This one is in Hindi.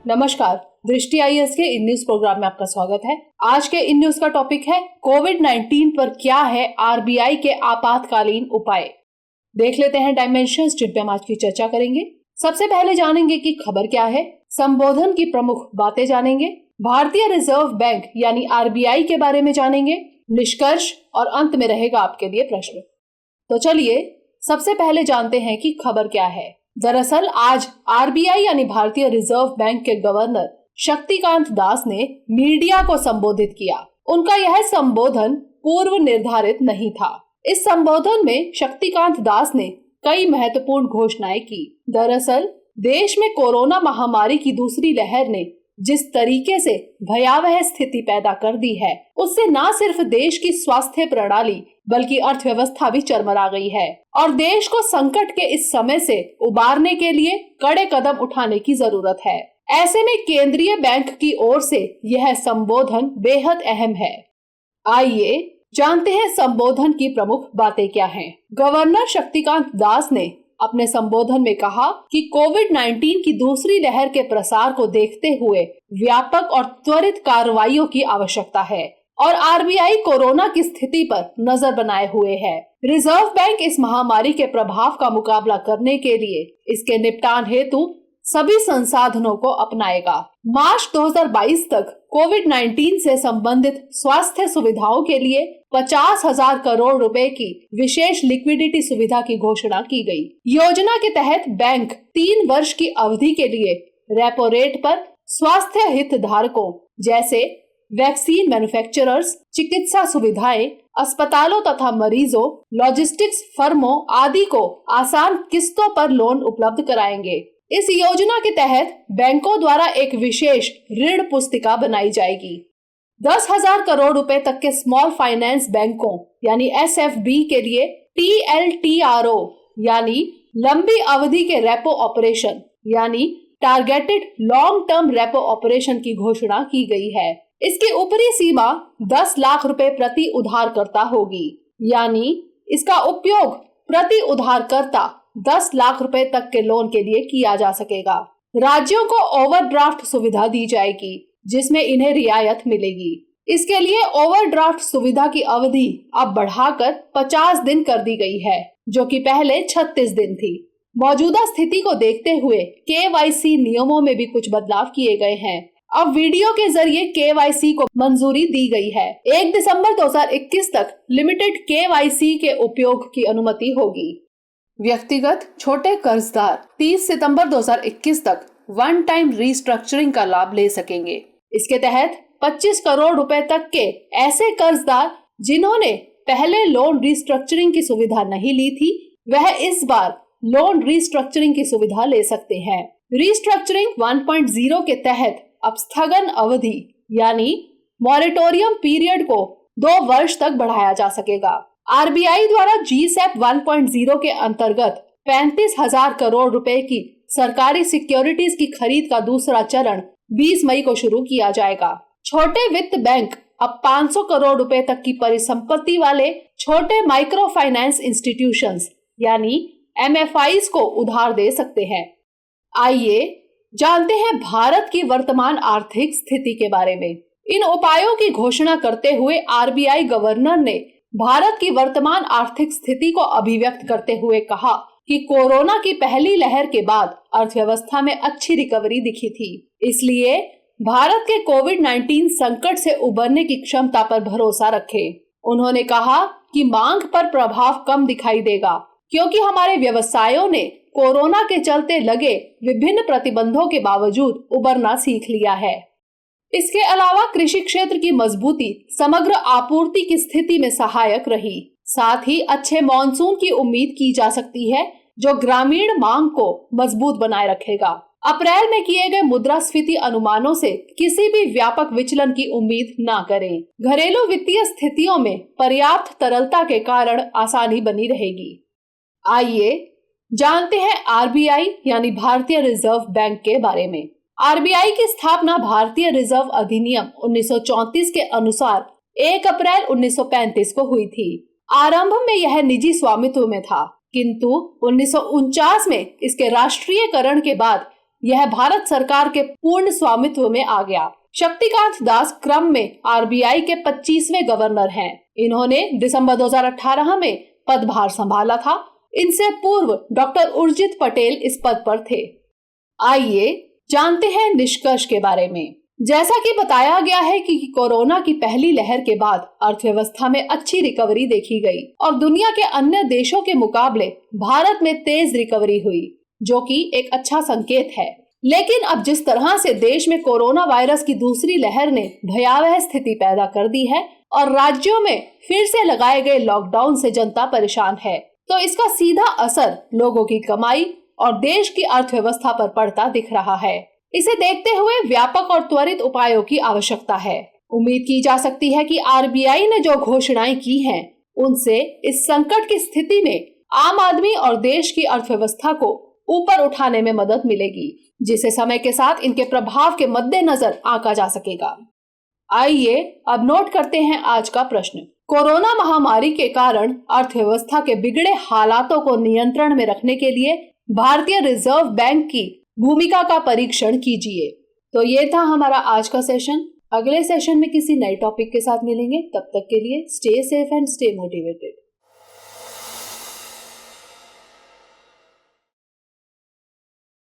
नमस्कार, दृष्टि आईएएस के इन न्यूज प्रोग्राम में आपका स्वागत है। आज के इन न्यूज का टॉपिक है कोविड-19 पर क्या है आरबीआई के आपातकालीन उपाय। देख लेते हैं डायमेंशंस जिन पे हम आज की चर्चा करेंगे। सबसे पहले जानेंगे कि खबर क्या है, संबोधन की प्रमुख बातें जानेंगे, भारतीय रिजर्व बैंक यानी आरबीआई के बारे में जानेंगे, निष्कर्ष और अंत में रहेगा आपके लिए प्रश्न। तो चलिए सबसे पहले जानते हैं कि खबर क्या है। दरअसल आज आरबीआई यानी भारतीय रिजर्व बैंक के गवर्नर शक्तिकांत दास ने मीडिया को संबोधित किया। उनका यह संबोधन पूर्व निर्धारित नहीं था। इस संबोधन में शक्तिकांत दास ने कई महत्वपूर्ण घोषणाएं की। दरअसल देश में कोरोना महामारी की दूसरी लहर ने जिस तरीके से भयावह स्थिति पैदा कर दी है, उससे न सिर्फ देश की स्वास्थ्य प्रणाली बल्कि अर्थव्यवस्था भी चरमरा गई है और देश को संकट के इस समय से उबारने के लिए कड़े कदम उठाने की जरूरत है। ऐसे में केंद्रीय बैंक की ओर से यह संबोधन बेहद अहम है। आइए जानते हैं संबोधन की प्रमुख बातें क्या हैं। गवर्नर शक्तिकांत दास ने अपने संबोधन में कहा कि कोविड-19 की दूसरी लहर के प्रसार को देखते हुए व्यापक और त्वरित कार्रवाइयों की आवश्यकता है और आरबीआई कोरोना की स्थिति पर नजर बनाए हुए है। रिजर्व बैंक इस महामारी के प्रभाव का मुकाबला करने के लिए इसके निपटान हेतु सभी संसाधनों को अपनाएगा। मार्च 2022 तक कोविड-19 से संबंधित स्वास्थ्य सुविधाओं के लिए 50,000 करोड़ रुपए की विशेष लिक्विडिटी सुविधा की घोषणा की गई। योजना के तहत बैंक 3 वर्ष की अवधि के लिए रेपो रेट पर स्वास्थ्य हितधारकों जैसे वैक्सीन मैन्युफैक्चरर्स, चिकित्सा सुविधाएं, अस्पतालों तथा मरीजों, लॉजिस्टिक्स फर्मों आदि को आसान किस्तों पर लोन उपलब्ध कराएंगे। इस योजना के तहत बैंकों द्वारा एक विशेष ऋण पुस्तिका बनाई जाएगी। 10,000 करोड़ रुपए तक के स्मॉल फाइनेंस बैंकों यानी एसएफबी के लिए टीएलटीआरओ यानी लंबी अवधि के रेपो ऑपरेशन यानी targeted long term repo operation की घोषणा की गई है। इसकी ऊपरी सीमा 10 लाख रुपए प्रति उधारकर्ता होगी, यानी इसका उपयोग प्रति उधारकर्ता 10 लाख रुपए तक के लोन के लिए किया जा सकेगा। राज्यों को ओवरड्राफ्ट सुविधा दी जाएगी जिसमें इन्हें रियायत मिलेगी। इसके लिए ओवरड्राफ्ट सुविधा की अवधि अब बढ़ाकर 50 दिन कर दी गई है, जो कि पहले 36 दिन थी। मौजूदा स्थिति को देखते हुए केवाईसी नियमों में भी कुछ बदलाव किए गए हैं। अब वीडियो के जरिए केवाईसी को मंजूरी दी गई है। 1 दिसंबर 2021 तक लिमिटेड केवाईसी के उपयोग की अनुमति होगी। व्यक्तिगत छोटे कर्जदार 30 सितंबर 2021 तक वन टाइम रीस्ट्रक्चरिंग का लाभ ले सकेंगे। इसके तहत 25 करोड़ रुपए तक के ऐसे कर्जदार जिन्होंने पहले लोन रीस्ट्रक्चरिंग की सुविधा नहीं ली थी, वह इस बार लोन रीस्ट्रक्चरिंग की सुविधा ले सकते हैं। रीस्ट्रक्चरिंग 1.0 के तहत अब स्थगन अवधि यानी मॉरेटोरियम पीरियड को 2 वर्ष तक बढ़ाया जा सकेगा। आरबीआई द्वारा जीसैप 1.0 के अंतर्गत 35,000 करोड़ रुपए की सरकारी सिक्योरिटीज की खरीद का दूसरा चरण 20 मई को शुरू किया जाएगा। छोटे वित्त बैंक अब 500 करोड़ रुपए तक की परिसंपत्ति वाले छोटे माइक्रो फाइनेंस इंस्टीट्यूशंस यानी एमएफआईज को उधार दे सकते हैं। आइए जानते हैं भारत की वर्तमान आर्थिक स्थिति के बारे में। इन उपायों की घोषणा करते हुए आरबीआई गवर्नर ने भारत की वर्तमान आर्थिक स्थिति को अभिव्यक्त करते हुए कहा कि कोरोना की पहली लहर के बाद अर्थव्यवस्था में अच्छी रिकवरी दिखी थी। इसलिए भारत के कोविड-19 संकट से उबरने की क्षमता पर भरोसा रखें। उन्होंने कहा कि मांग पर प्रभाव कम दिखाई देगा क्योंकि हमारे व्यवसायों ने कोरोना के चलते लगे विभिन्न प्रतिबंधों के बावजूद उबरना सीख लिया है। इसके अलावा कृषि क्षेत्र की मजबूती समग्र आपूर्ति की स्थिति में सहायक रही। साथ ही अच्छे मॉनसून की उम्मीद की जा सकती है जो ग्रामीण मांग को मजबूत बनाए रखेगा। अप्रैल में किए गए मुद्रास्फीति अनुमानों से किसी भी व्यापक विचलन की उम्मीद न करें। घरेलू वित्तीय स्थितियों में पर्याप्त तरलता के कारण आसानी बनी रहेगी। आइए जानते हैं आरबीआई यानी भारतीय रिजर्व बैंक के बारे में। आरबीआई की स्थापना भारतीय रिजर्व अधिनियम 1934 के अनुसार 1 अप्रैल 1935 को हुई थी। आरंभ में यह निजी स्वामित्व में था, किंतु 1949 में इसके राष्ट्रीयकरण के बाद यह भारत सरकार के पूर्ण स्वामित्व में आ गया। शक्तिकांत दास क्रम में आरबीआई के 25वें गवर्नर हैं। इन्होंने दिसंबर 2018 में पदभार संभाला था। इनसे पूर्व डॉक्टर उर्जित पटेल इस पद पर थे। आइए जानते हैं निष्कर्ष के बारे में। जैसा कि बताया गया है कि कोरोना की पहली लहर के बाद अर्थव्यवस्था में अच्छी रिकवरी देखी गई और दुनिया के अन्य देशों के मुकाबले भारत में तेज रिकवरी हुई, जो कि एक अच्छा संकेत है। लेकिन अब जिस तरह से देश में कोरोना वायरस की दूसरी लहर ने भयावह स्थिति पैदा कर दी है और राज्यों में फिर से लगाए गए लॉकडाउन से जनता परेशान है, तो इसका सीधा असर लोगों की कमाई और देश की अर्थव्यवस्था पर पड़ता दिख रहा है। इसे देखते हुए व्यापक और त्वरित उपायों की आवश्यकता है। उम्मीद की जा सकती है कि आरबीआई ने जो घोषणाएं की हैं, उनसे इस संकट की स्थिति में आम आदमी और देश की अर्थव्यवस्था को ऊपर उठाने में मदद मिलेगी, जिसे समय के साथ इनके प्रभाव के मद्देनजर आंका जा सकेगा। आइए अब नोट करते हैं आज का प्रश्न। कोरोना महामारी के कारण अर्थव्यवस्था के बिगड़े हालातों को नियंत्रण में रखने के लिए भारतीय रिजर्व बैंक की भूमिका का परीक्षण कीजिए। तो ये था हमारा आज का सेशन। अगले सेशन में किसी नए टॉपिक के साथ मिलेंगे। तब तक के लिए stay safe and stay motivated.